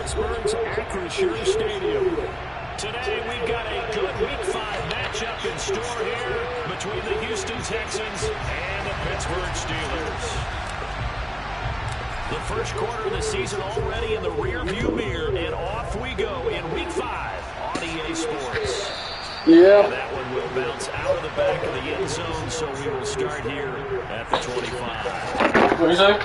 Pittsburgh's Acrisure Stadium. Today, we've got a good Week 5 matchup in store here between the Houston Texans and the Pittsburgh Steelers. The first quarter of the season already in the rearview mirror, and off we go in Week 5 on EA Sports. Yeah. And that one will bounce out of the back of the end zone, so we will start here at the 25. What do you say?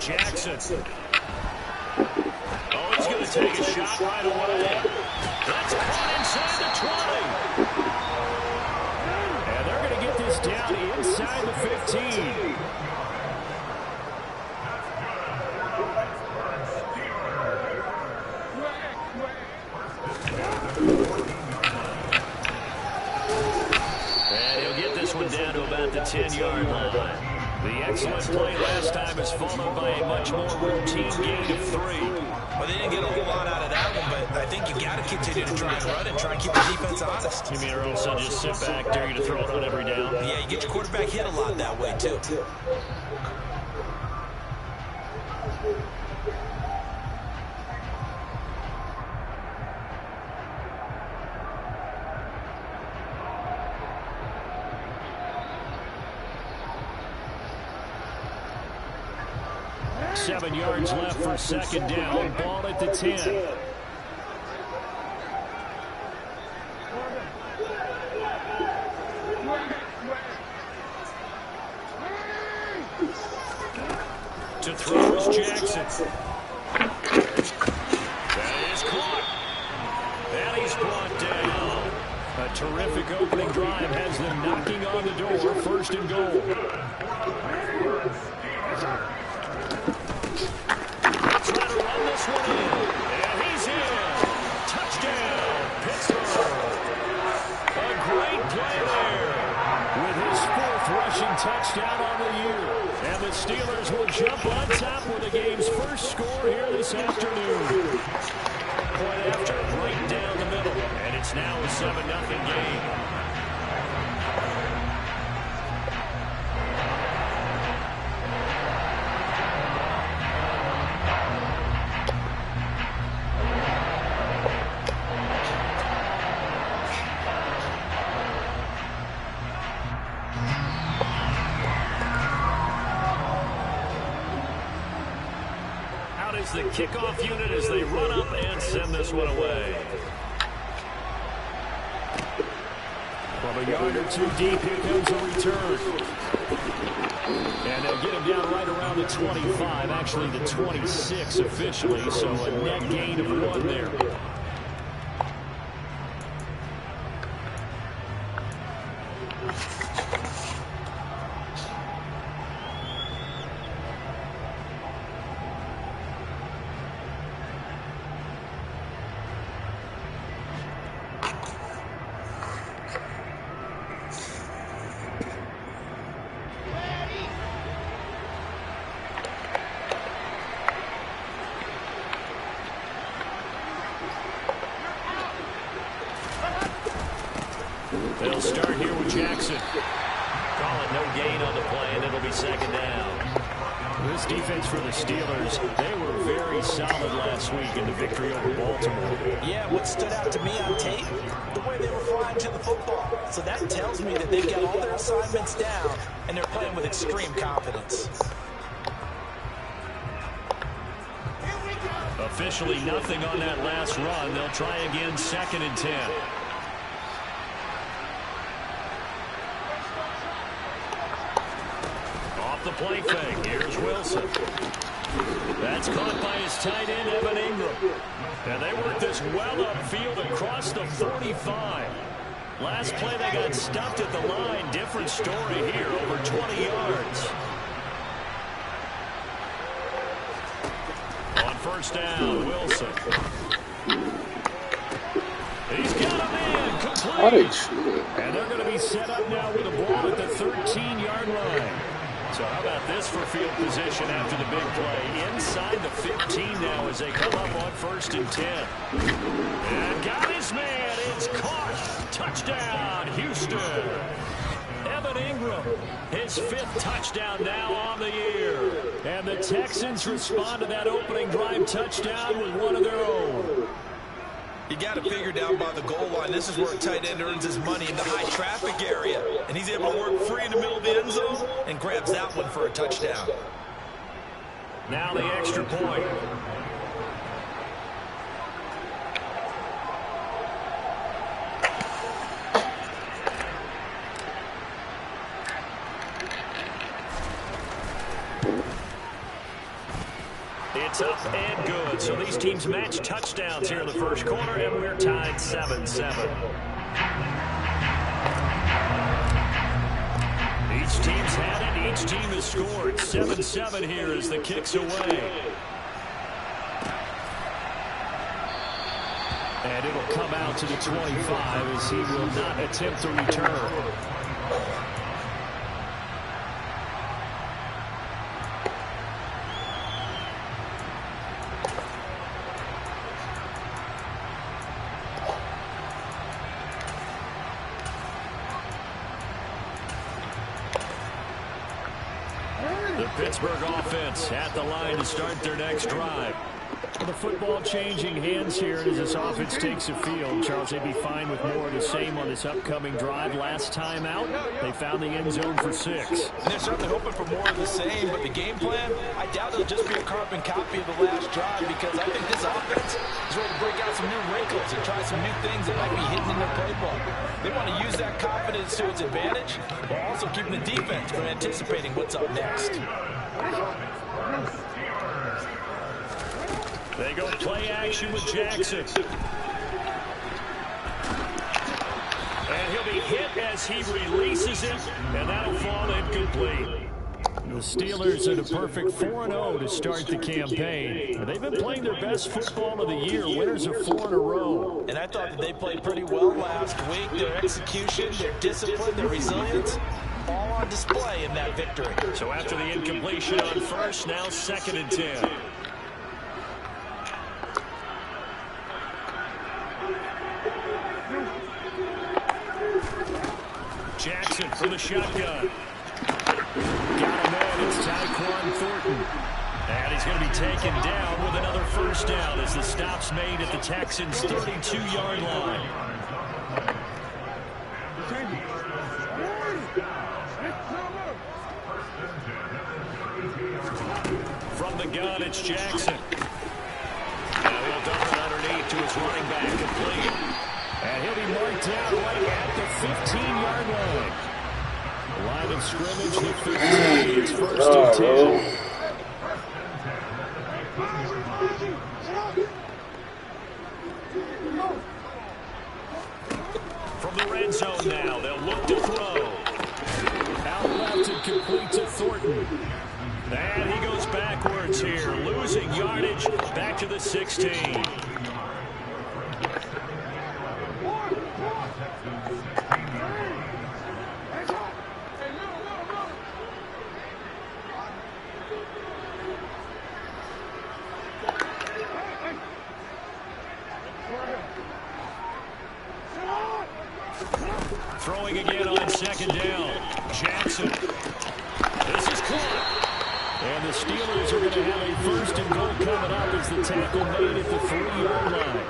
Jackson. Oh, he's going to take a shot right away. That's caught inside the 20. And they're going to get this down inside the 15. And he'll get this one down to about the 10-yard line. The excellent play last time is followed by a much more routine gain of 3. Well, they didn't get a whole lot out of that one, but I think you got to continue to try and run and try and keep the defense honest. You mean or also just sit back, dare you to throw it on every down? Yeah, you get your quarterback hit a lot that way, too. 7 yards left for second down. Ball at the 10. To throw is Jackson. That is caught. And he's brought down. A terrific opening drive has them knocking on the door. First and goal. This one in, and he's in. Touchdown, Pittsburgh. A great play there with his 4th rushing touchdown on the year. And the Steelers will jump on top with the game's first score here this afternoon. Point after, right down the middle, and it's now a 7-0 game. The kickoff unit as they run up and send this one away. From a yard or 2 deep, here comes a return. And they'll get him down right around the 25, actually the 26 officially, so a net gain of 1 there. They'll start here with Jackson. Call it no gain on the play, and it'll be second down. This defense for the Steelers, they were very solid last week in the victory over Baltimore. Yeah, what stood out to me on tape, the way they were flying to the football. So that tells me that they've got all their assignments down, and they're playing with extreme confidence. Officially nothing on that last run. They'll try again, 2nd and 10. Off the play fake. Here's Wilson. That's caught by his tight end, Evan Ingram. And they work this well upfield across the 45. Last play they got stuffed at the line. Different story here, over 20 yards. On first down, Wilson. He's got him in, complete. And they're going to be set up now with the ball at the 13-yard line. So how about this for field position after the big play? Inside the 15 now as they come up on first and 10. And got his man. It's caught. Touchdown, Houston. Evan Ingram, his 5th touchdown now on the year. And the Texans respond to that opening drive touchdown with one of their own. You got to figure down by the goal line. This is where a tight end earns his money, in the high traffic area. And he's able to work free in the middle of the end zone and grabs that one for a touchdown. Now the extra point. It's up and good. So these teams match touchdowns here in the first quarter, and we're tied 7-7. Each team's had it. Each team has scored. 7-7 here as the kick's away. And it'll come out to the 25 as he will not attempt to return. Pittsburgh offense at the line to start their next drive. The football changing hands here as this offense takes the field. Charles, they'd be fine with more of the same on this upcoming drive. Last time out, they found the end zone for 6. And they're certainly hoping for more of the same, but the game plan, I doubt it'll just be a carbon copy of the last drive, because I think this offense is ready to break out some new wrinkles and try some new things that might be hidden in their playbook. They want to use that confidence to its advantage, while also keeping the defense from anticipating what's up next. They go play action with Jackson. And he'll be hit as he releases it, and that'll fall incomplete. The Steelers at a perfect 4-0 to start the campaign. They've been playing their best football of the year. Winners of 4 in a row. And I thought that they played pretty well last week. Their execution, their discipline, their resilience, all on display in that victory. So after the incompletion on first, now 2nd and 10. Jackson from the shotgun. Got him in. It's Townnn. And he's going to be taken down with another first down as the stop's made at the Texans' 32-yard line. From the gun, it's Jackson. Now he'll dump it underneath to his running back, complete. And he'll be marked down right at the 15-yard line. Line of scrimmage, the 15. It's 1st and 10. From the red zone now, they'll look to throw. Out left and complete to Thornton. And he goes backwards here, losing yardage back to the 16. Throwing again on 2nd down. Jackson. This is caught. And the Steelers are going to have a 1st and goal coming up as the tackle made at the 3-yard line.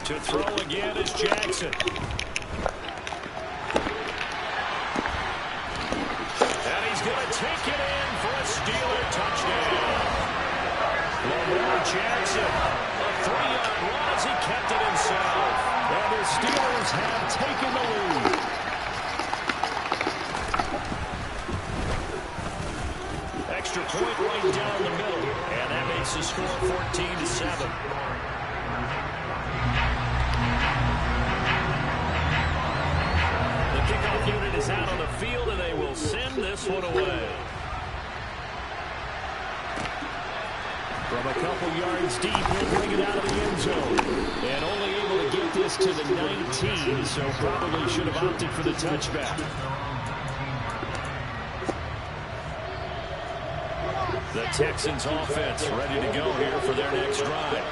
To throw again is Jackson. And he's going to take it in for a Steeler touchdown. Lamar Jackson, a 3-yard run as he kept it himself. And the Steelers have taken the lead. extra point right down the middle. And that makes the score 14-7. The kickoff unit is out on the field, and they will send this one away. From a couple yards deep, he'll bring it out of the end zone. And only able to get this to the 19, so probably should have opted for the touchback. The Texans offense ready to go here for their next drive.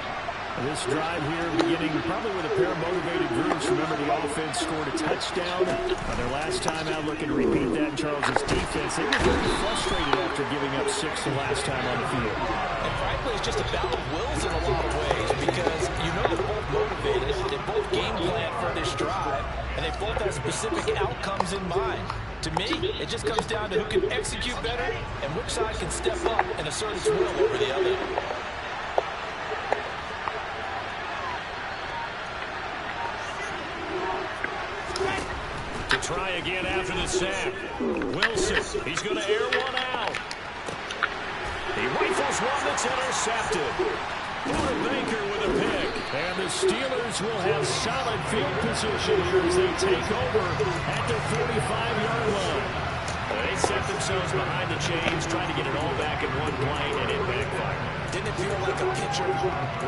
This drive here beginning probably with a pair of motivated groups. Remember, the offense scored a touchdown their last time out, looking to repeat that in Charles's defense. They were very frustrated after giving up 6 the last time on the field. And frankly, it's just a battle of wills in a lot of ways, because you know they're both motivated, they both game plan for this drive, and they both have specific outcomes in mind. To me, it just comes down to who can execute better and which side can step up and assert its will over the other. To try again after the sack. Wilson, he's going to air one out. He rifles one that's intercepted. Buda Baker with a pick. And the Steelers will have solid field position here as they take over at their 45-yard line. They set themselves behind the chains, trying to get it all back in one play, and it backfired. Didn't it feel like a pitcher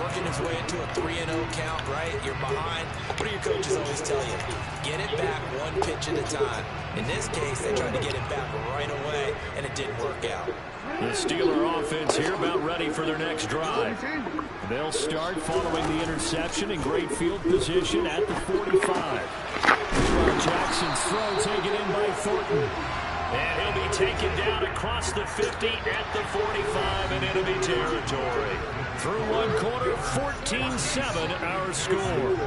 working his way into a 3-0 count, right? You're behind. What do your coaches always tell you? Get it back one pitch at a time. In this case, they tried to get it back right away, and it didn't work out. The Steeler offense here about ready for their next drive. They'll start following the interception in great field position at the 45. Jackson's throw taken in by Thornton. And he'll be taken down across the 50 at the 45 in enemy territory. Through one quarter, 14-7 our score.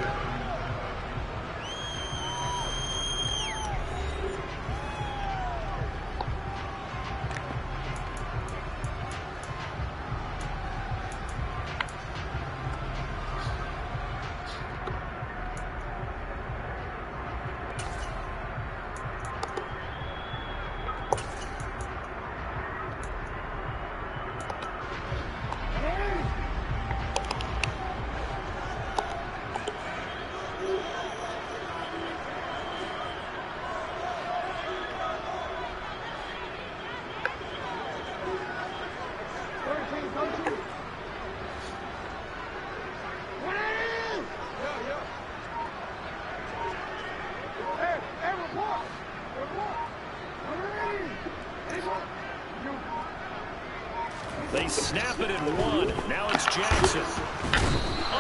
They snap it and one. Now it's Jackson.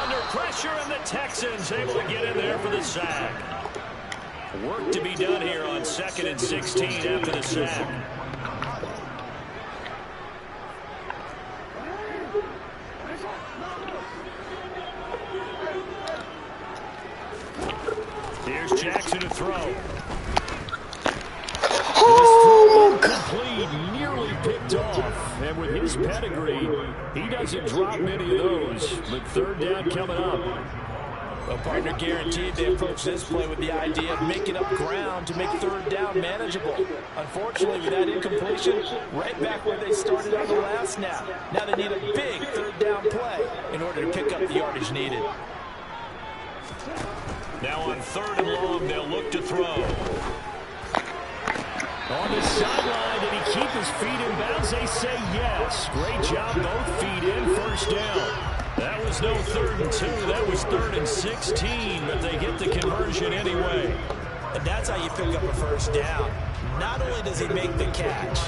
Under pressure, and the Texans able to get in there for the sack. Work to be done here on 2nd and 16 after the sack. Here's Jackson to throw. Complete, nearly picked off. And with his pedigree, he doesn't drop many of those. But 3rd down coming up. Well, partner, guaranteed they approach this play with the idea of making up ground to make 3rd down manageable. Unfortunately, with that incompletion, right back where they started on the last snap. Now they need a big 3rd down play in order to pick up the yardage needed. Now on 3rd and long, they'll look to throw. On the sideline, did he keep his feet in bounds? They say yes. Great job, both feet in, 1st down. That was no 3rd and 2. That was 3rd and 16, but they get the conversion anyway. And that's how you pick up a 1st down. Not only does he make the catch,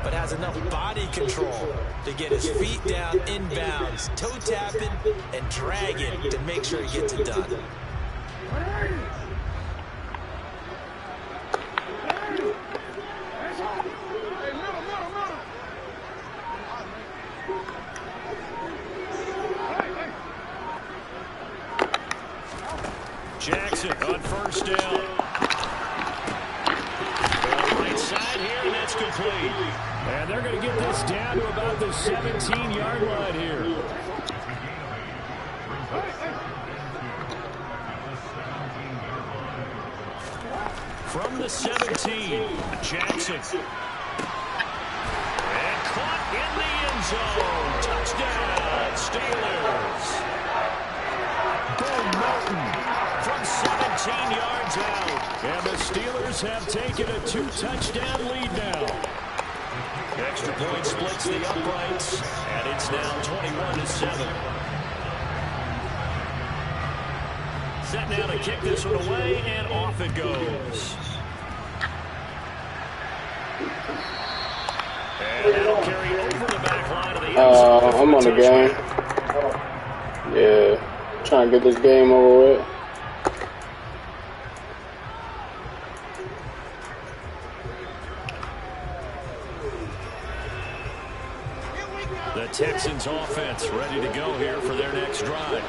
but has enough body control to get his feet down inbounds, toe tapping and dragging to make sure he gets it done. Jackson on 1st down. Right side here, and that's complete. And they're going to get this down to about the 17-yard line here. From the 17, Jackson. And caught zone. Touchdown, Steelers. Bo Melton from 17 yards out. And the Steelers have taken a 2-touchdown lead now. Extra point splits the uprights, and it's now 21-7. Set now to kick this one away, and off it goes. And that'll carry over the back line of the end zone. I'm on the game. Yeah, trying to get this game over with. The Texans offense ready to go here for their next drive.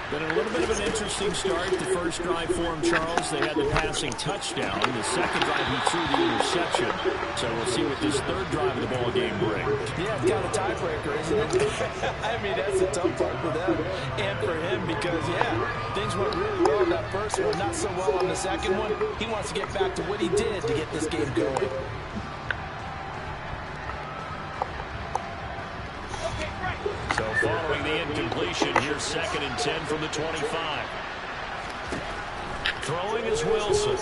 Been a little bit of an interesting start. The first drive for him, Charles, they had the passing touchdown. The second drive, he threw the interception. So we'll see what this third drive of the ball game brings. Yeah, it's kind of a tiebreaker, isn't it? I mean, that's the tough part for them and for him because, yeah, things went really well in that first one, not so well on the second one. He wants to get back to what he did to get this game going. So following the incompletion, here's 2nd and 10 from the 25. Throwing is Wilson.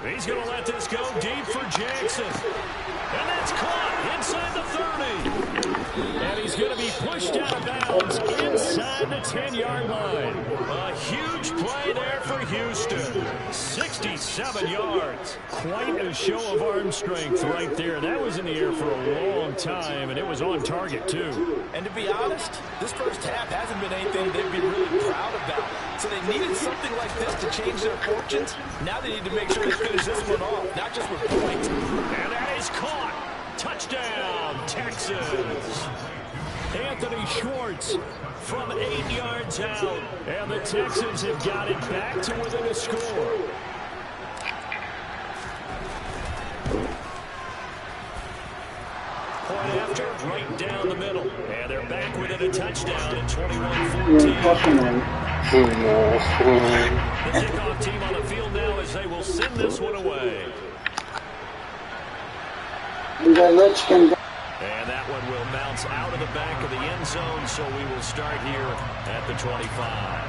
He's going to let this go deep for Jackson. And that's caught inside the 30. And he's going to be pushed out of bounds inside the 10-yard line. A huge play there for Houston. 67 yards. Quite a show of arm strength right there. That was in the air for a long time, and it was on target, too. And to be honest, this first half hasn't been anything they'd be really proud about. So they needed something like this to change their fortunes. Now they need to make sure they finish this one off, not just with points. And that is caught. Touchdown, Texans. Anthony Schwartz from 8 yards out. And the Texans have got it back to within a score. Point after, right down the middle. And they're back within a touchdown at 21-14. The kickoff team on the field now as they will send this one away. And that one will bounce out of the back of the end zone, so we will start here at the 25.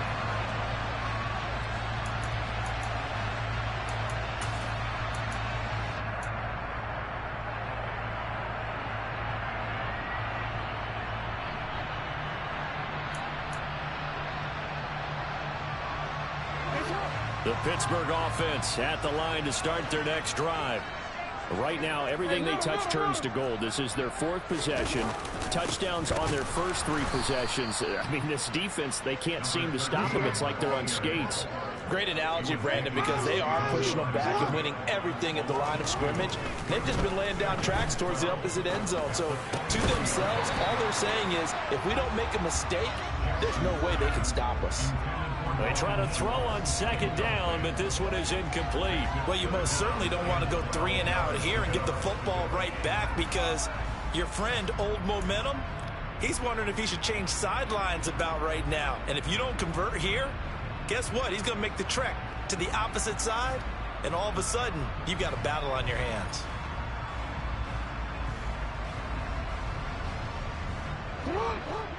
The Pittsburgh offense at the line to start their next drive. Right now, everything they touch turns to gold. This is their 4th possession. Touchdowns on their first 3 possessions. I mean, this defense, they can't seem to stop them. It's like they're on skates. Great analogy, Brandon, because they are pushing them back and winning everything at the line of scrimmage. They've just been laying down tracks towards the opposite end zone. So to themselves, all they're saying is, if we don't make a mistake, there's no way they can stop us. They try to throw on 2nd down, but this one is incomplete. Well, you most certainly don't want to go 3 and out here and get the football right back because your friend, Old Momentum, he's wondering if he should change sidelines about right now. And if you don't convert here, guess what? He's going to make the trek to the opposite side, and all of a sudden, you've got a battle on your hands.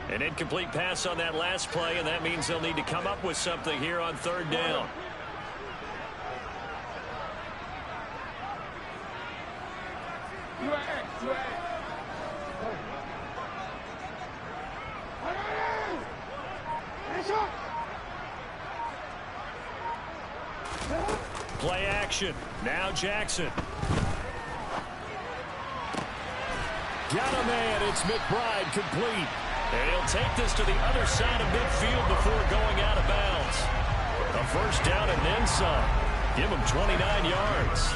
An incomplete pass on that last play, and that means they'll need to come up with something here on 3rd down. Play action. Now Jackson. Got a man. It's McBride complete. And he'll take this to the other side of midfield before going out of bounds. A first down and then some. Give him 29 yards.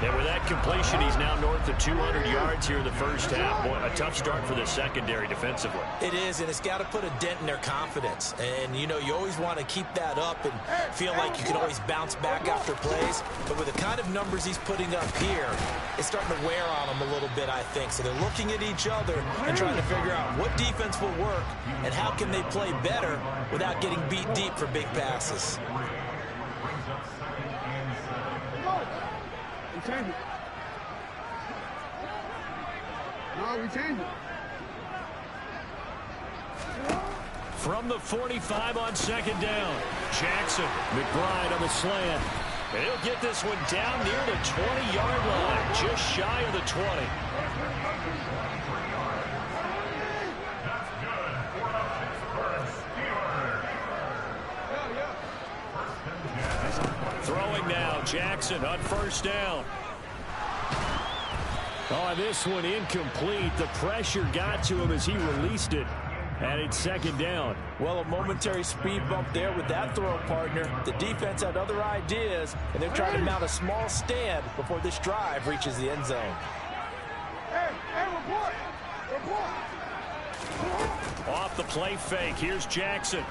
And with that completion, he's now north of 200 yards here in the first half. Boy, a tough start for the secondary defensively. It is, and it's got to put a dent in their confidence. And, you know, you always want to keep that up and feel like you can always bounce back after plays. But with the kind of numbers he's putting up here, it's starting to wear on them a little bit, I think. So they're looking at each other and trying to figure out what defense will work and how can they play better without getting beat deep for big passes. Change it. No, we change it. From the 45 on second down. Jackson, McBride on the slant. And he'll get this one down near the 20-yard line, just shy of the 20. Throwing now, Jackson on first down. Oh, this one incomplete. The pressure got to him as he released it. And it's second down. Well, a momentary speed bump there with that throw, partner. The defense had other ideas, and they're trying to mount a small stand before this drive reaches the end zone. Off the play fake, here's Jackson.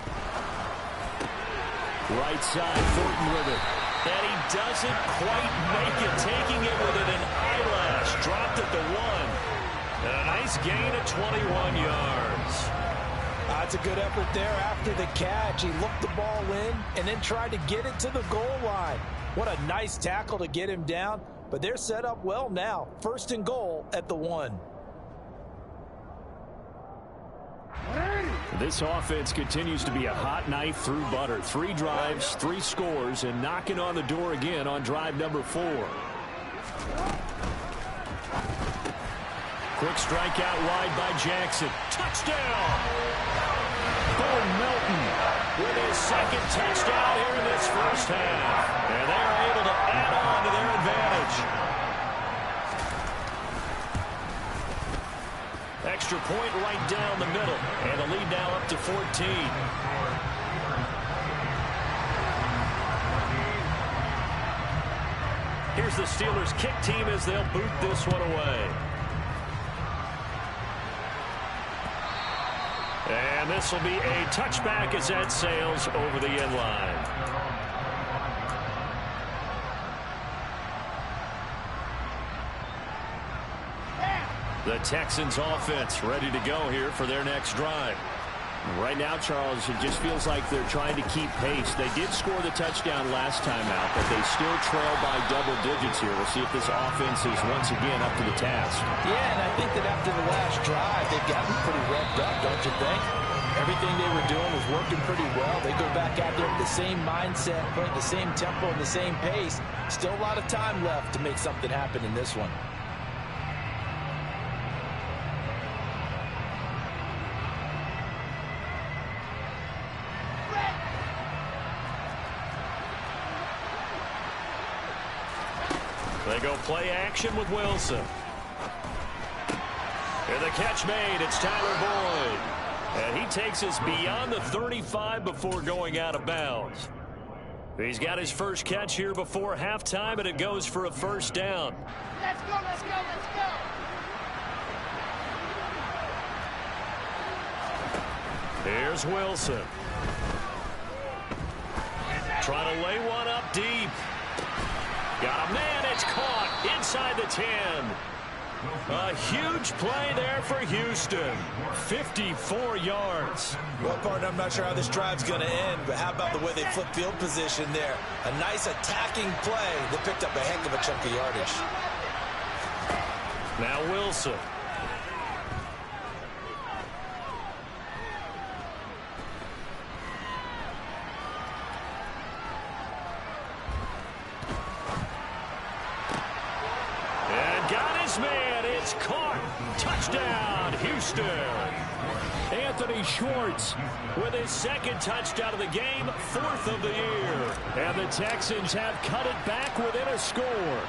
Right side, Thornton with it. And he doesn't quite make it, taking it within an eyelash. Dropped at the 1. And a nice gain of 21 yards. That's a good effort there after the catch. He looked the ball in and then tried to get it to the goal line. What a nice tackle to get him down. But they're set up well now. First and goal at the 1. This offense continues to be a hot knife through butter. 3 drives, 3 scores, and knocking on the door again on drive number 4. Quick strike out wide by Jackson. Touchdown! Bourne Melton with his second touchdown here in this first half. And they're able to add on to their advantage. Extra point right down the middle. And the lead now up to 14. Here's the Steelers' kick team as they'll boot this one away. And this will be a touchback as that sails over the end line. The Texans offense ready to go here for their next drive. Right now, Charles, it just feels like they're trying to keep pace. They did score the touchdown last time out, but they still trail by double digits here. We'll see if this offense is once again up to the task. Yeah, and I think that after the last drive, they've gotten pretty revved up, don't you think? Everything they were doing was working pretty well. They go back out there with the same mindset, playing the same tempo and the same pace. Still a lot of time left to make something happen in this one. They go play action with Wilson. And the catch made. It's Tyler Boyd. And he takes us beyond the 35 before going out of bounds. He's got his first catch here before halftime, and it goes for a first down. Let's go, let's go, let's go. Here's Wilson. Trying to lay one up deep. Got a man, it's caught inside the 10. A huge play there for Houston. 54 yards. Well, partner, I'm not sure how this drive's going to end, but how about the way they flip field position there? A nice attacking play that picked up a heck of a chunk of yardage. Now Wilson. Man, it's caught. Touchdown, Houston. Anthony Schwartz with his second touchdown of the game, 4th of the year. And the Texans have cut it back within a score.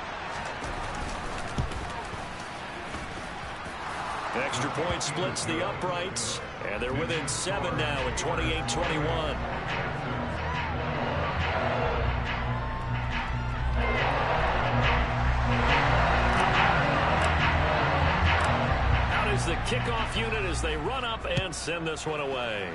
Extra point splits the uprights, and they're within 7 now at 28-21. The kickoff unit as they run up and send this one away.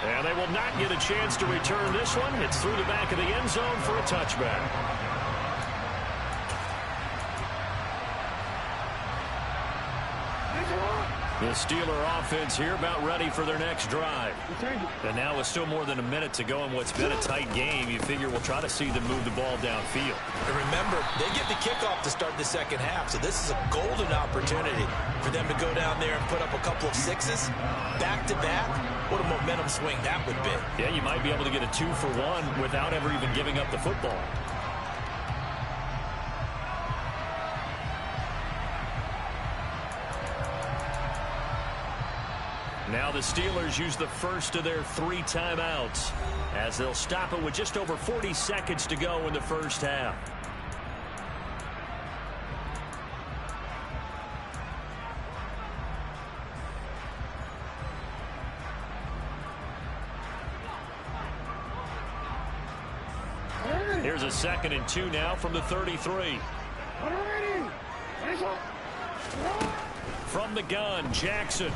And they will not get a chance to return this one. It's through the back of the end zone for a touchback. The Steeler offense here about ready for their next drive. And now with still more than a minute to go in what's been a tight game, you figure we'll try to see them move the ball downfield. And remember, they get the kickoff to start the second half, so this is a golden opportunity for them to go down there and put up a couple of sixes back-to-back. What a momentum swing that would be. Yeah, you might be able to get a 2-for-1 without ever even giving up the football. Now the Steelers use the first of their 3 timeouts as they'll stop it with just over 40 seconds to go in the first half. Here's a 2nd and 2 now from the 33. From the gun, Jackson.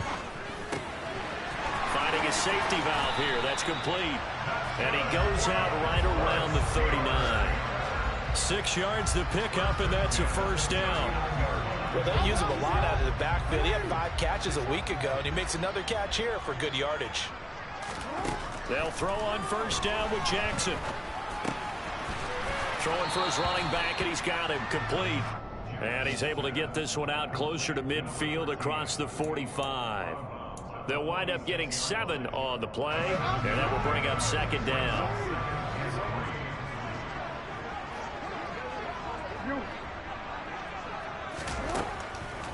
Finding his safety valve here. That's complete. And he goes out right around the 39. 6 yards to pick up, and that's a first down. Well, they use him a lot out of the backfield. He had 5 catches a week ago, and he makes another catch here for good yardage. They'll throw on first down with Jackson. Throwing for his running back, and he's got him complete. And he's able to get this one out closer to midfield across the 45. They'll wind up getting 7 on the play, and that will bring up second down.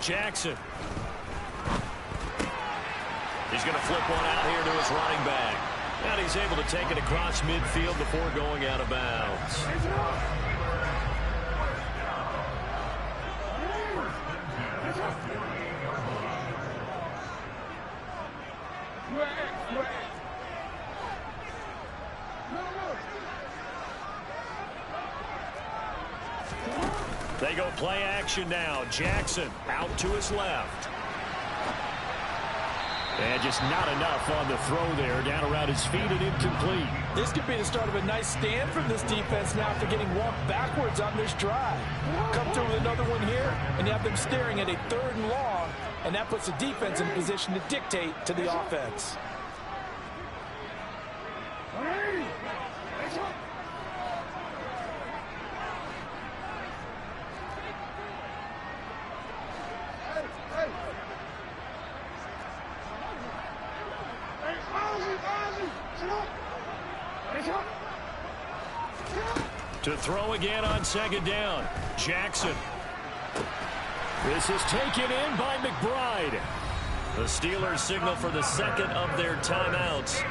Jackson. He's going to flip one out here to his running back. And he's able to take it across midfield before going out of bounds. They go play action now. Jackson out to his left. And just not enough on the throw there. Down around his feet and incomplete. This could be the start of a nice stand from this defense now after getting walked backwards on this drive. Come through with another one here, and you have them staring at a 3rd and long, and that puts the defense in position to dictate to the offense. To throw again on second down. Jackson. This is taken in by McBride. The Steelers signal for the 2nd of their timeouts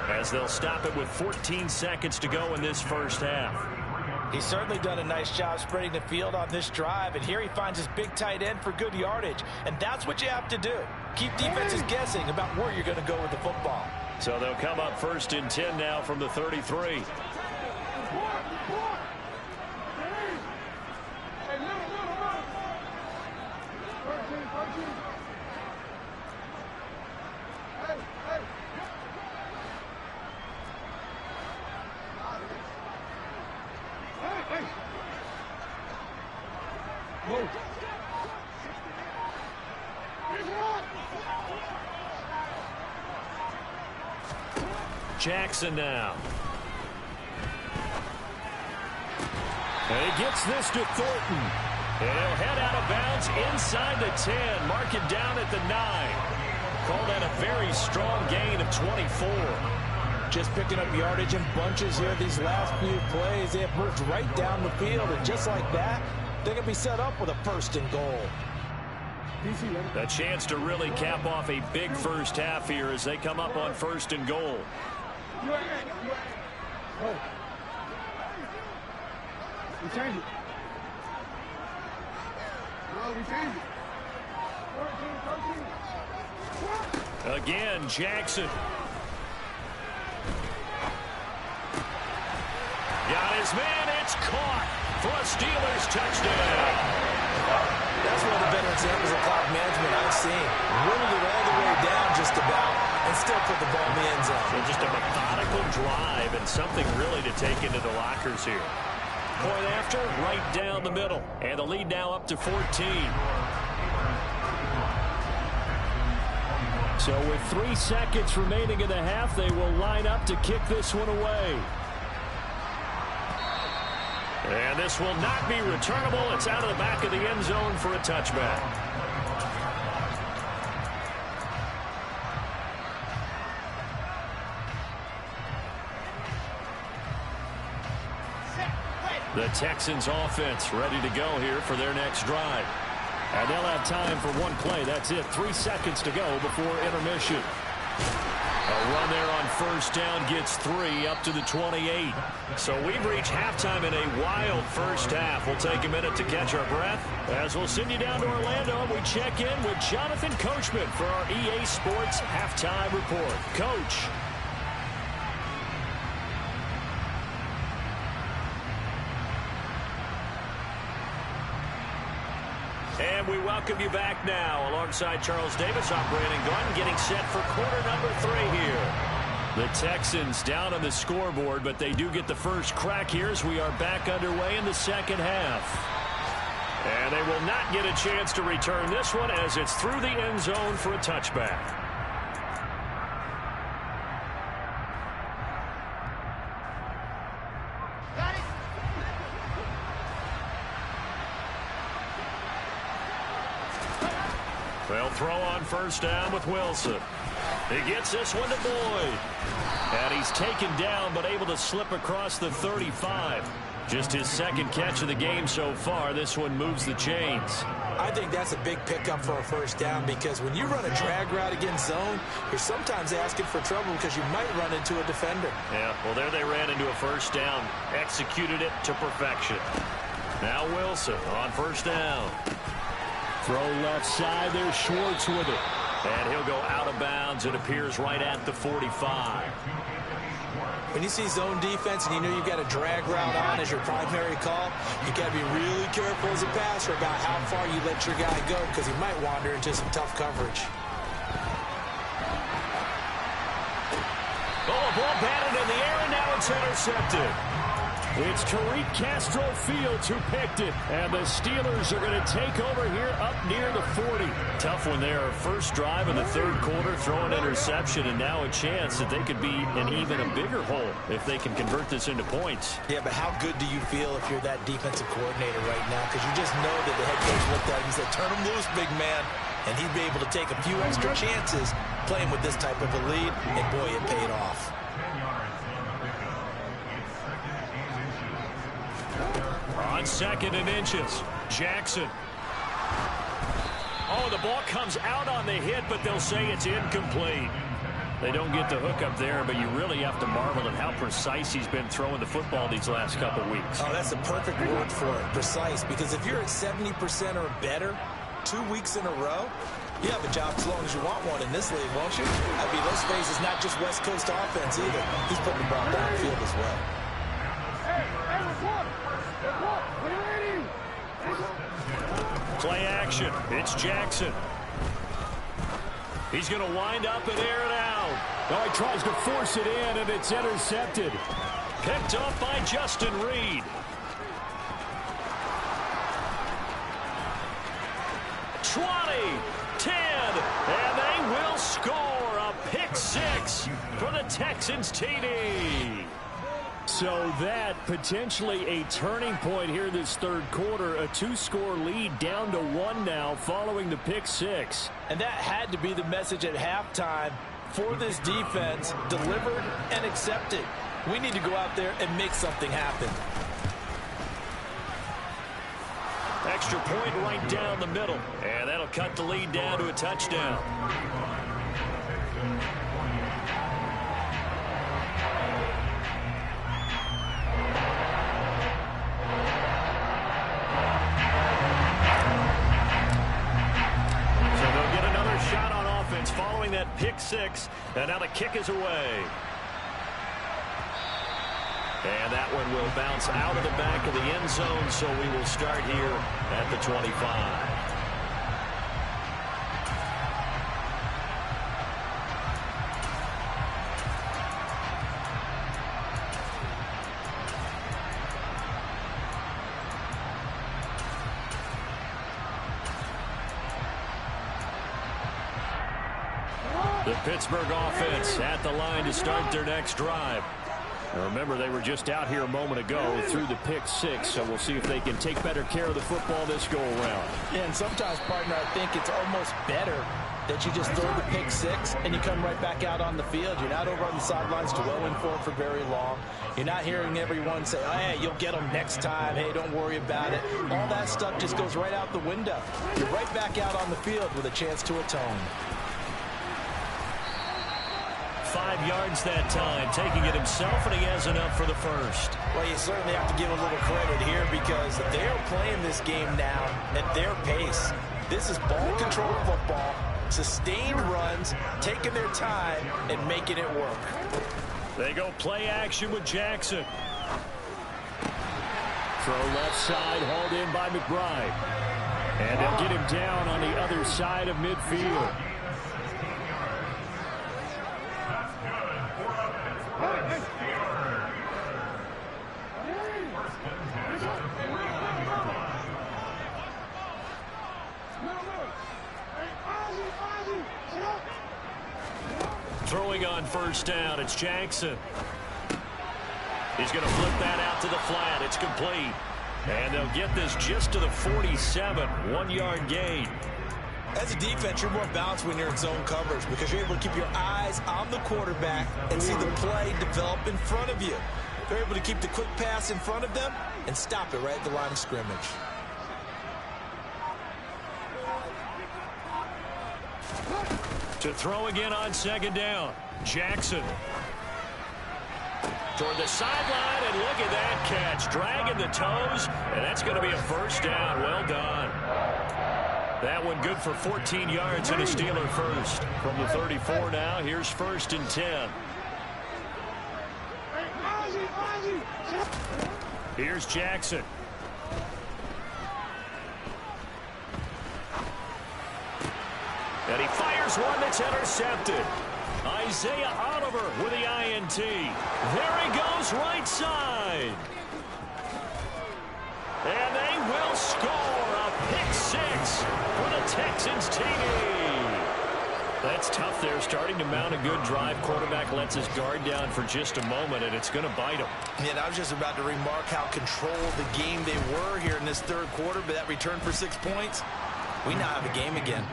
as they'll stop it with 14 seconds to go in this first half. He's certainly done a nice job spreading the field on this drive, and here he finds his big tight end for good yardage, and that's what you have to do. Keep defenses guessing about where you're going to go with the football. So they'll come up 1st and 10 now from the 33. Jackson now. And he gets this to Thornton. And he'll head out of bounds inside the 10. Mark it down at the 9. Call that a very strong gain of 24. Just picking up yardage in bunches here these last few plays. They have moved right down the field, and just like that, they're going to be set up with a 1st and goal. A chance to really cap off a big first half here as they come up on 1st and goal. Again, Jackson. Got his man. It's caught for a Steelers touchdown. That's one of the better examples of clock management I've seen. Whittled it all the way down just about and still put the ball in the end zone. So just a methodical drive and something really to take into the lockers here. Point after, right down the middle. And the lead now up to 14. So with 3 seconds remaining in the half, they will line up to kick this one away. And this will not be returnable. It's out of the back of the end zone for a touchback. The Texans offense ready to go here for their next drive. And they'll have time for one play. That's it. 3 seconds to go before intermission. A run there on first down gets 3 up to the 28. So we've reached halftime in a wild first half. We'll take a minute to catch our breath as we'll send you down to Orlando and we check in with Jonathan Coachman for our EA Sports Halftime Report. Coach. And we welcome you back now alongside Charles Davis, I'm Brandon Gordon, getting set for quarter number 3 here. The Texans down on the scoreboard, but they do get the first crack here as we are back underway in the second half. And they will not get a chance to return this one as it's through the end zone for a touchback. They'll throw on first down with Wilson. He gets this one to Boyd. And he's taken down but able to slip across the 35. Just his second catch of the game so far. This one moves the chains. I think that's a big pickup for a first down because when you run a drag route against zone, you're sometimes asking for trouble because you might run into a defender. Yeah, well, there they ran into a first down. Executed it to perfection. Now Wilson on first down. Throw left side, there's Schwartz with it. And he'll go out of bounds. It appears right at the 45. When you see zone defense and you know you've got a drag route on as your primary call, you got to be really careful as a passer about how far you let your guy go because he might wander into some tough coverage. Oh, a ball batted in the air, and now it's intercepted. It's Tariq Castro Fields who picked it, and the Steelers are going to take over here up near the 40. Tough one there. First drive in the third quarter, throw an interception, and now a chance that they could be in even a bigger hole if they can convert this into points. Yeah, but how good do you feel if you're that defensive coordinator right now? Because you just know that the head coach looked at him and said, turn him loose, big man. And he'd be able to take a few extra chances playing with this type of a lead, and boy, it paid off. On 2nd and inches, Jackson. Oh, the ball comes out on the hit, but they'll say it's incomplete. They don't get the hook up there, but you really have to marvel at how precise he's been throwing the football these last couple weeks. Oh, that's a perfect word for it, precise, because if you're at 70% or better 2 weeks in a row, you have a job as long as you want one in this league, won't you? I mean, let's face it, it's not just West Coast offense either. He's putting the ball downfield as well. Play action. It's Jackson. He's going to wind up and air it out. Oh, he tries to force it in, and it's intercepted. Picked off by Justin Reed. 20, 10, and they will score a pick six for the Texans TD. So that potentially a turning point here this third quarter. A 2-score lead down to 1 now following the pick six. And that had to be the message at halftime for this defense. Delivered and accepted. We need to go out there and make something happen. Extra point right down the middle. And that'll cut the lead down to a touchdown. Following that pick six, and now the kick is away. And that one will bounce out of the back of the end zone, so we will start here at the 25. Come on! The Pittsburgh offense at the line to start their next drive. Now remember, they were just out here a moment ago through the pick six, so we'll see if they can take better care of the football this go-around. Yeah, and sometimes, partner, I think it's almost better that you just throw the pick six and you come right back out on the field. You're not over on the sidelines dwelling for very long. You're not hearing everyone say, oh, hey, you'll get them next time. Hey, don't worry about it. All that stuff just goes right out the window. You're right back out on the field with a chance to atone. 5 yards that time, taking it himself, and he has enough for the first. Well, you certainly have to give a little credit here because they are playing this game now at their pace. This is ball control football, sustained runs, taking their time, and making it work. They go play action with Jackson. Throw left side, hauled in by McBride. And they'll get him down on the other side of midfield. Throwing on first down, it's Jackson. He's going to flip that out to the flat. It's complete. And they'll get this just to the 47, 1-yard gain. As a defense, you're more balanced when you're in zone coverage because you're able to keep your eyes on the quarterback and see the play develop in front of you. They're able to keep the quick pass in front of them and stop it right at the line of scrimmage. To throw again on second down. Jackson. Toward the sideline, and look at that catch. Dragging the toes, and that's going to be a first down. Well done. That one good for 14 yards and a Steeler first. From the 34 now, here's 1st and 10. Here's Jackson. And he fires one that's intercepted. Isaiah Oliver with the INT. There he goes, right side. And they will score a pick six for the Texans TD. That's tough there, starting to mount a good drive. Quarterback lets his guard down for just a moment, and it's going to bite him. Yeah, I was just about to remark how controlled the game they were here in this third quarter, but that return for 6 points, we now have a game again.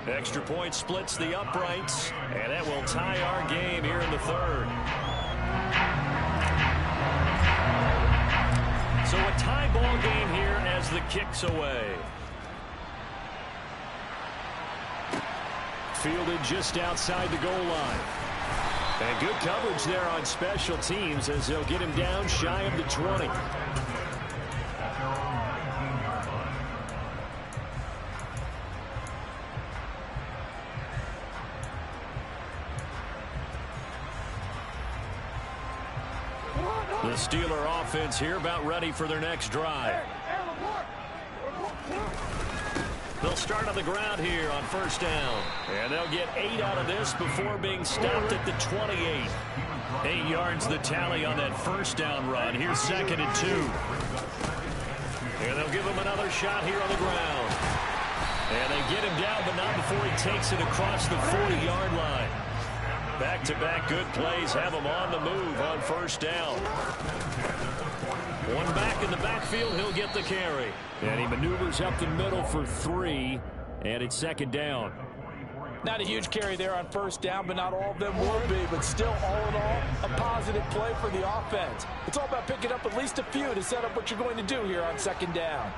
Extra point splits the uprights, and that will tie our game here in the third. So a tie ball game here as the kick's away. Fielded just outside the goal line. And good coverage there on special teams as they'll get him down shy of the 20. The Steeler offense here about ready for their next drive. They'll start on the ground here on first down. And they'll get 8 out of this before being stopped at the 28. 8 yards the tally on that first down run. Here's 2nd and 2. And they'll give him another shot here on the ground. And they get him down, but not before he takes it across the 40-yard line. Back-to-back good plays have him on the move on first down. One back in the backfield, he'll get the carry. And he maneuvers up the middle for 3, and it's 2nd down. Not a huge carry there on first down, but not all of them will be. But still, all in all, a positive play for the offense. It's all about picking up at least a few to set up what you're going to do here on 2nd down.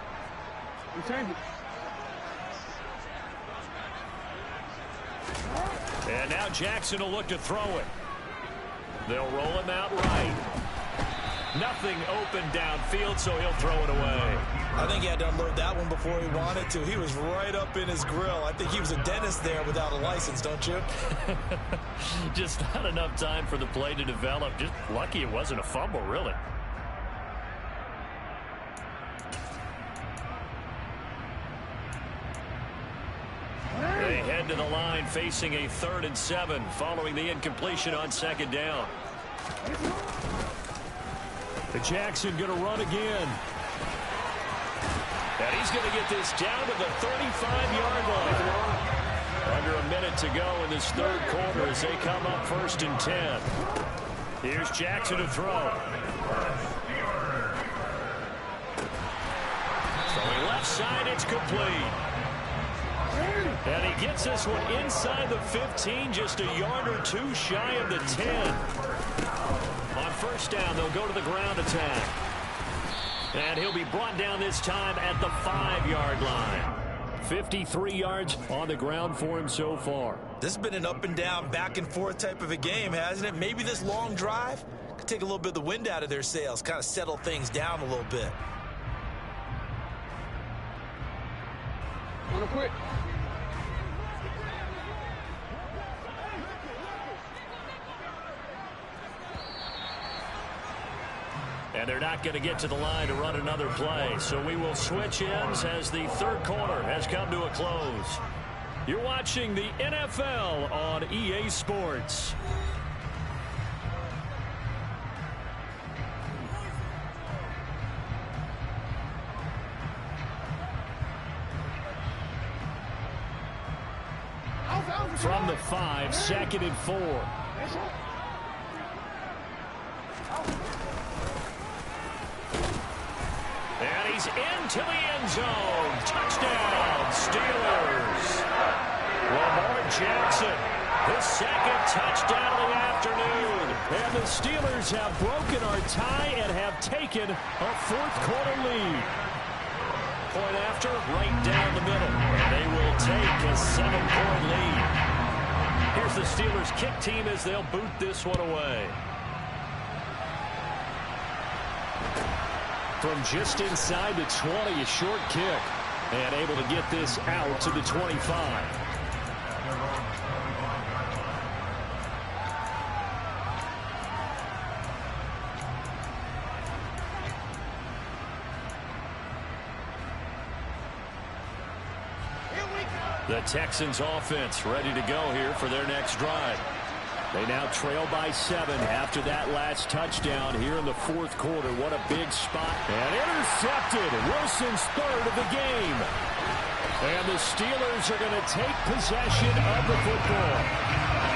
And now Jackson will look to throw it. They'll roll him out right. Nothing open downfield, so he'll throw it away. I think he had to unload that one before he wanted to. He was right up in his grill. I think he was a dentist there without a license, don't you? Just not enough time for the play to develop. Just lucky it wasn't a fumble, really. They head to the line facing a 3rd and 7 following the incompletion on 2nd down. The Jackson going to run again. And he's going to get this down to the 35-yard line. On under a minute to go in this third quarter as they come up 1st and 10. Here's Jackson to throw. Throwing left side, it's complete. And he gets this one inside the 15, just a yard or two shy of the 10. On 1st down, they'll go to the ground attack. And he'll be brought down this time at the 5-yard line. 53 yards on the ground for him so far. This has been an up and down, back and forth type of a game, hasn't it? Maybe this long drive could take a little bit of the wind out of their sails, kind of settle things down a little bit. Wanna quit? And they're not going to get to the line to run another play. So we will switch ends as the third quarter has come to a close. You're watching the NFL on EA Sports. From the 5, 2nd and 4. And he's into the end zone. Touchdown, Steelers. Lamar Jackson, his 2nd touchdown of the afternoon. And the Steelers have broken our tie and have taken a 4th quarter lead. Point after, right down the middle. And they will take a 7-point lead. Here's the Steelers kick team as they'll boot this one away. From just inside the 20, a short kick. And able to get this out to the 25. The Texans offense ready to go here for their next drive. They now trail by 7 after that last touchdown here in the 4th quarter. What a big spot. And intercepted. Wilson's 3rd of the game. And the Steelers are going to take possession of the football.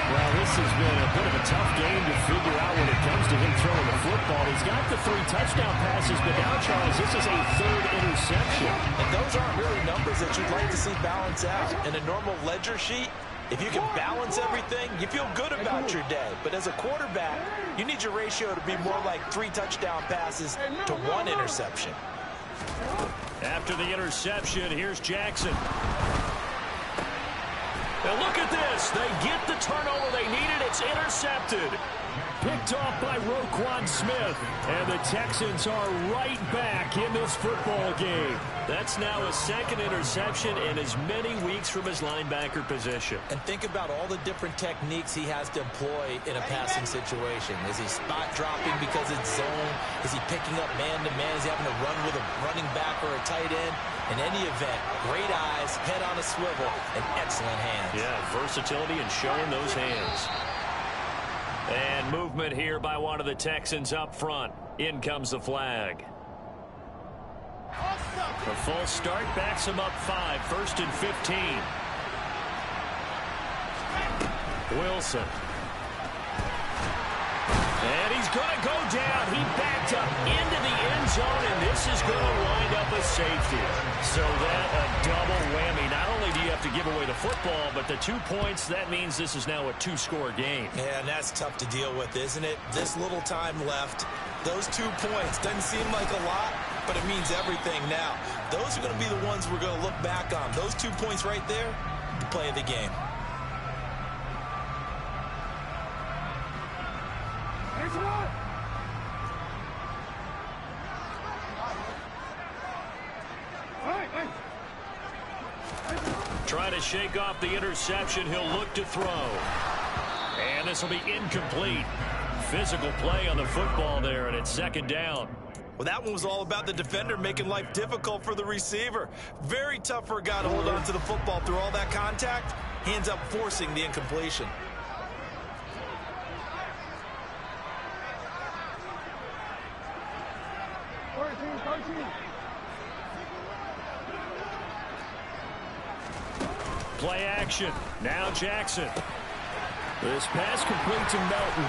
Well, this has been a bit of a tough game to figure out when it comes to him throwing the football. He's got the 3 touchdown passes, but now, Charles, this is a 3rd interception. And those aren't really numbers that you'd like to see balance out. In a normal ledger sheet, if you can balance everything, you feel good about your day. But as a quarterback, you need your ratio to be more like 3 touchdown passes to 1 interception. After the interception, here's Jackson. Now look at this. They get the turnover they needed. It's intercepted. Picked off by Roquan Smith. And the Texans are right back in this football game. That's now his 2nd interception in as many weeks from his linebacker position. And think about all the different techniques he has to employ in a passing situation. Is he spot dropping because it's zone? Is he picking up man-to-man? Is he having to run with a running back or a tight end? In any event, great eyes, head on a swivel, and excellent hands. Yeah, versatility and showing those hands. And movement here by one of the Texans up front. In comes the flag. The full start backs him up 5, 1st and 15. Wilson. And he's going to go down. He backed up into the end zone, and this is going to wind up a safety. So that a double whammy. Not only do you have to give away the football, but the 2 points, that means this is now a 2-score game. Yeah, and that's tough to deal with, isn't it? This little time left. Those 2 points doesn't seem like a lot, but it means everything now. Those are going to be the ones we're going to look back on. Those 2 points right there, the play of the game. Trying to shake off the interception. He'll look to throw. And this will be incomplete. Physical play on the football there, and it's 2nd down. Well, that one was all about the defender making life difficult for the receiver. Very tough for a guy to hold on to the football through all that contact. He ends up forcing the incompletion. Play action. Now Jackson. This pass complete to Melton.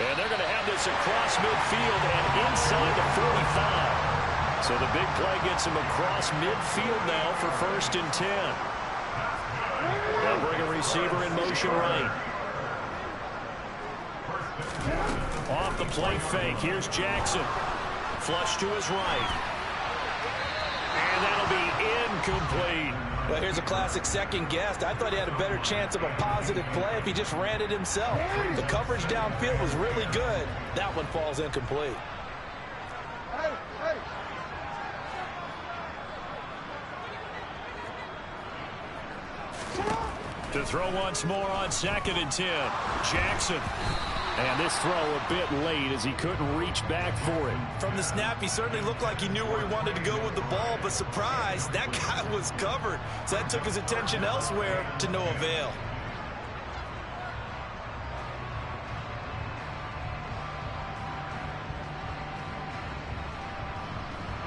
And they're going to have this across midfield and inside the 45. So the big play gets him across midfield now for 1st and 10. They'll bring a receiver in motion right. Off the play fake. Here's Jackson. Flush to his right. And that'll be incomplete. Well, here's a classic second guess. I thought he had a better chance of a positive play if he just ran it himself. The coverage downfield was really good. That one falls incomplete. To throw once more on 2nd and 10. Jackson. And this throw a bit late as he couldn't reach back for it. From the snap, he certainly looked like he knew where he wanted to go with the ball, but surprise, that guy was covered. So that took his attention elsewhere to no avail.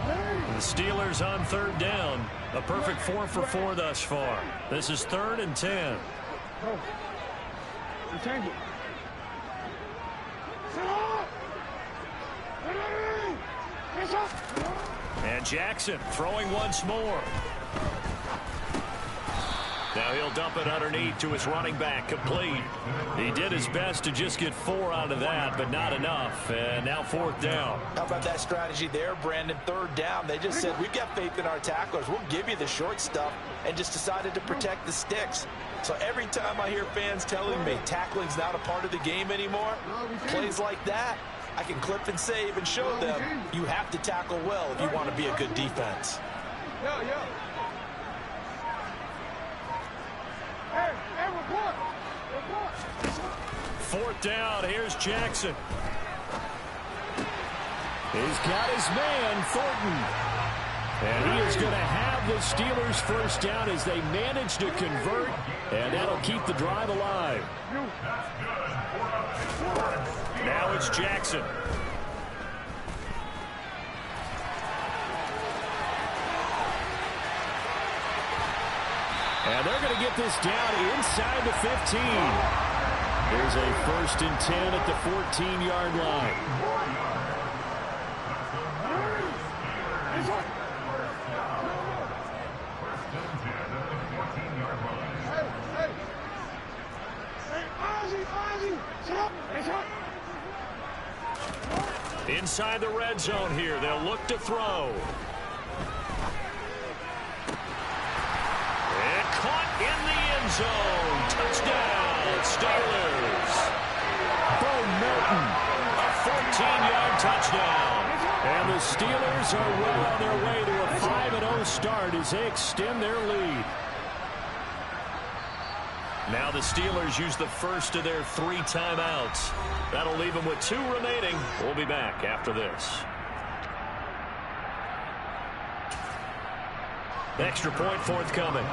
The Steelers on 3rd down. A perfect 4 for 4 thus far. This is 3rd and 10. And Jackson throwing once more. Now he'll dump it underneath to his running back, complete. He did his best to just get 4 out of that, but not enough. And now 4th down. How about that strategy there, Brandon? 3rd down. They just said, we've got faith in our tacklers. We'll give you the short stuff, and just decided to protect the sticks. So every time I hear fans telling me tackling's not a part of the game anymore, plays like that, I can clip and save and show them you have to tackle well if you want to be a good defense. Fourth down, here's Jackson. He's got his man, Thornton. And he is going to have the Steelers first down as they manage to convert, and that'll keep the drive alive. Now it's Jackson. And they're going to get this down inside the 15. There's a 1st and 10 at the 14-yard line. Inside the red zone here, they'll look to throw. And caught in the end zone. Touchdown, Steelers. Bo Melton, a 14-yard touchdown. And the Steelers are well on their way to a 5-0 start as they extend their lead. Now the Steelers use the first of their 3 timeouts. That'll leave them with 2 remaining. We'll be back after this. Extra point forthcoming.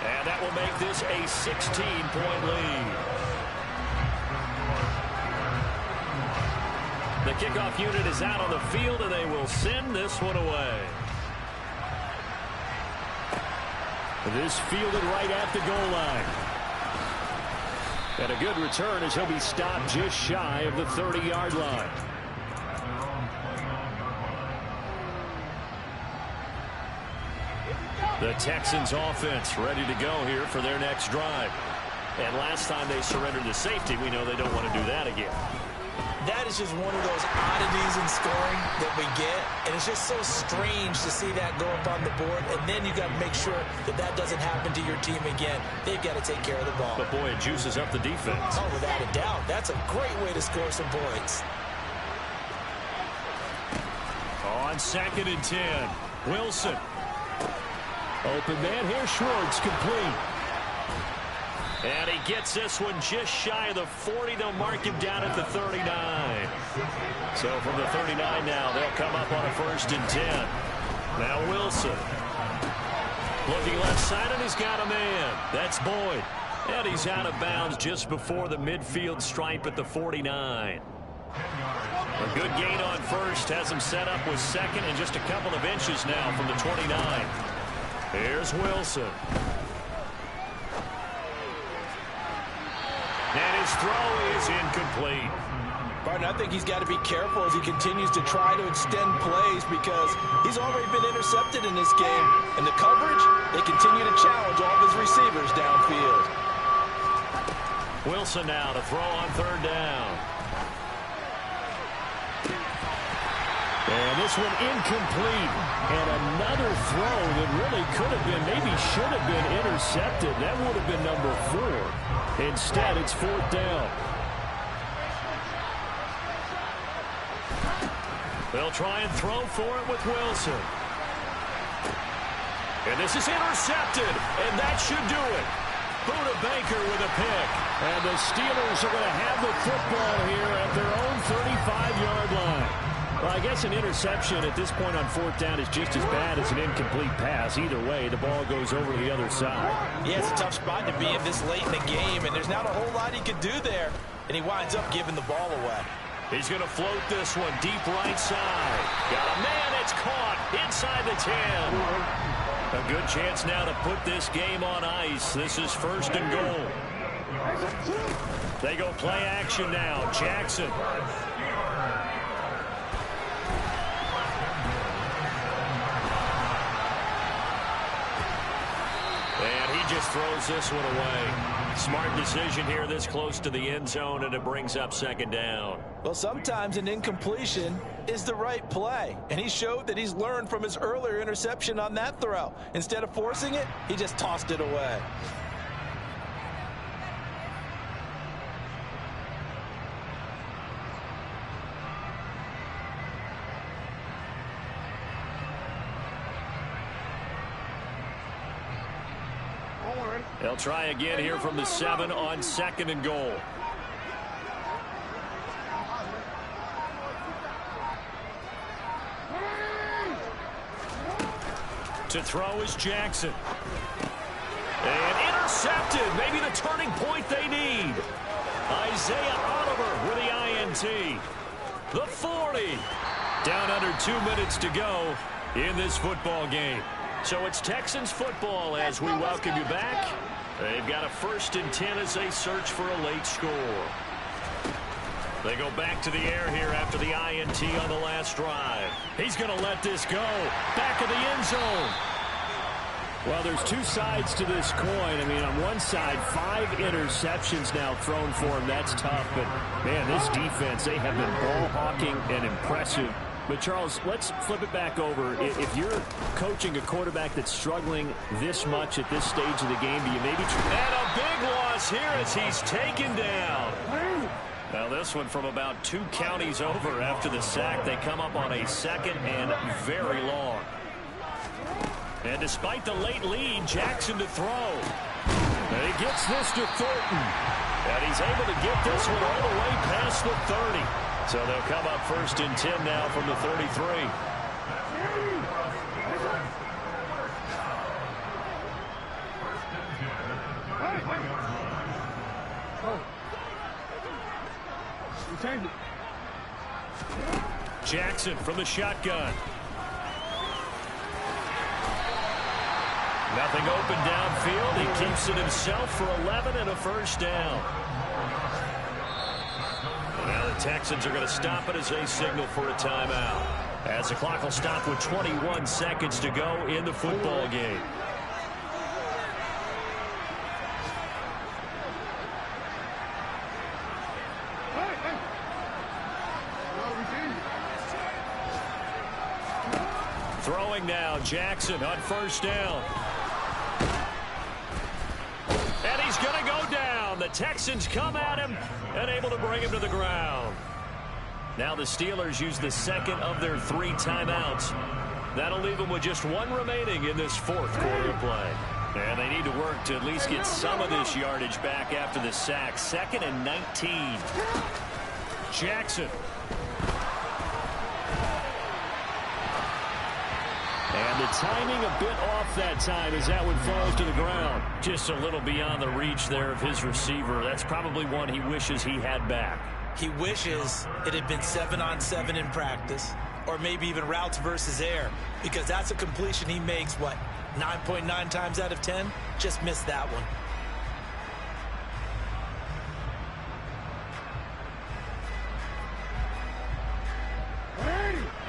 And that will make this a 16-point lead. The kickoff unit is out on the field, and they will send this one away. This fielded right at the goal line. And a good return as he'll be stopped just shy of the 30-yard line. The Texans offense ready to go here for their next drive. And last time they surrendered the safety, we know they don't want to do that again. That is just one of those oddities in scoring that we get, and it's just so strange to see that go up on the board, and then you got to make sure that that doesn't happen to your team again. They've got to take care of the ball. But boy, it juices up the defense. Oh, without a doubt. That's a great way to score some points. On 2nd and 10, Wilson. Open man here, Schwartz, complete. And he gets this one just shy of the 40. They'll mark him down at the 39. So from the 39 now, they'll come up on a 1st and 10. Now Wilson. Looking left side, and he's got a man. That's Boyd. And he's out of bounds just before the midfield stripe at the 49. A good gain on first has him set up with second and just a couple of inches now from the 29. Here's Wilson. And his throw is incomplete. Barton, I think he's got to be careful as he continues to try to extend plays because he's already been intercepted in this game. And the coverage, they continue to challenge all of his receivers downfield. Wilson now to throw on third down. And this one incomplete. And another throw that really could have been, maybe should have been intercepted. That would have been number 4. Instead, it's fourth down. They'll try and throw for it with Wilson. And this is intercepted, and that should do it. Buda Baker with a pick. And the Steelers are going to have the football here at their own 35-yard line. Well, I guess an interception at this point on fourth down is just as bad as an incomplete pass. Either way, the ball goes over to the other side. Yeah, it's a tough spot to be in this late in the game, and there's not a whole lot he could do there. And he winds up giving the ball away. He's going to float this one deep right side. Got a man, it's caught inside the 10. A good chance now to put this game on ice. This is first and goal. They go play action now. Jackson. And he just throws this one away. Smart decision here this close to the end zone, and it brings up second down. Well, sometimes an incompletion is the right play, and he showed that he's learned from his earlier interception on that throw. Instead of forcing it, he just tossed it away. They'll try again here from the 7 on second and goal. To throw is Jackson. And intercepted. Maybe the turning point they need. Isaiah Oliver with the INT. The 40. Down under 2 minutes to go in this football game. So it's Texans football as we welcome you back. They've got a 1st and 10 as they search for a late score. They go back to the air here after the INT on the last drive. He's going to let this go. Back of the end zone. Well, there's two sides to this coin. I mean, on one side, 5 interceptions now thrown for him. That's tough. But, man, this defense, they have been ball hawking and impressive. But, Charles, let's flip it back over. If you're coaching a quarterback that's struggling this much at this stage of the game, do you maybe... And a big loss here as he's taken down. Now, this one from about 2 counties over after the sack. They come up on a 2nd and very long. And despite the late lead, Jackson to throw. And he gets this to Thornton. And he's able to get this one all the way past the 30. So they'll come up 1st and 10 now from the 33. Jackson from the shotgun. Nothing open downfield. He keeps it himself for 11 and a 1st down. Now the Texans are going to stop it as they signal for a timeout. As the clock will stop with 21 seconds to go in the football game. Throwing now, Jackson on 1st down. And he's going to go down. The Texans come at him and able to bring him to the ground. Now the Steelers use the 2nd of their 3 timeouts. That'll leave them with just 1 remaining in this 4th quarter of play. And they need to work to at least get some of this yardage back after the sack. 2nd and 19. Jackson. And the timing a bit off that time as that one falls to the ground. Just a little beyond the reach there of his receiver. That's probably one he wishes he had back. He wishes it had been 7-on-7 in practice, or maybe even routes versus air, because that's a completion he makes, what, 9.9 times out of 10? Just missed that one.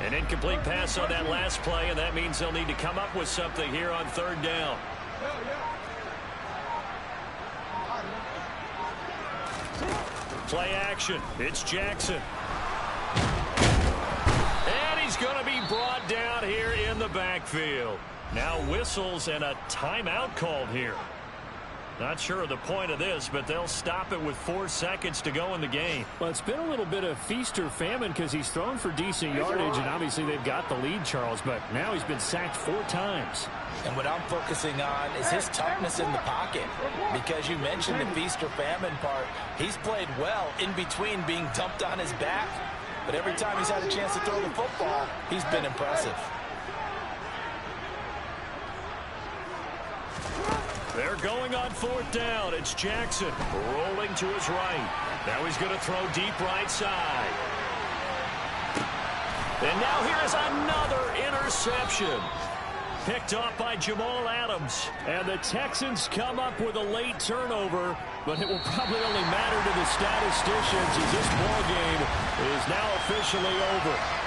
An incomplete pass on that last play, and that means they'll need to come up with something here on third down. Play action. It's Jackson. And he's going to be brought down here in the backfield. Now whistles and a timeout called here. Not sure of the point of this, but they'll stop it with 4 seconds to go in the game. Well, it's been a little bit of feast or famine because he's thrown for decent yardage, and obviously they've got the lead, Charles, but now he's been sacked 4 times. And what I'm focusing on is his toughness in the pocket, because you mentioned the feast or famine part. He's played well in between being dumped on his back, but every time he's had a chance to throw the football, he's been impressive. They're going on 4th down. It's Jackson rolling to his right. Now he's going to throw deep right side. And now here is another interception. Picked off by Jamal Adams. And the Texans come up with a late turnover, but it will probably only matter to the statisticians as this ball game is now officially over.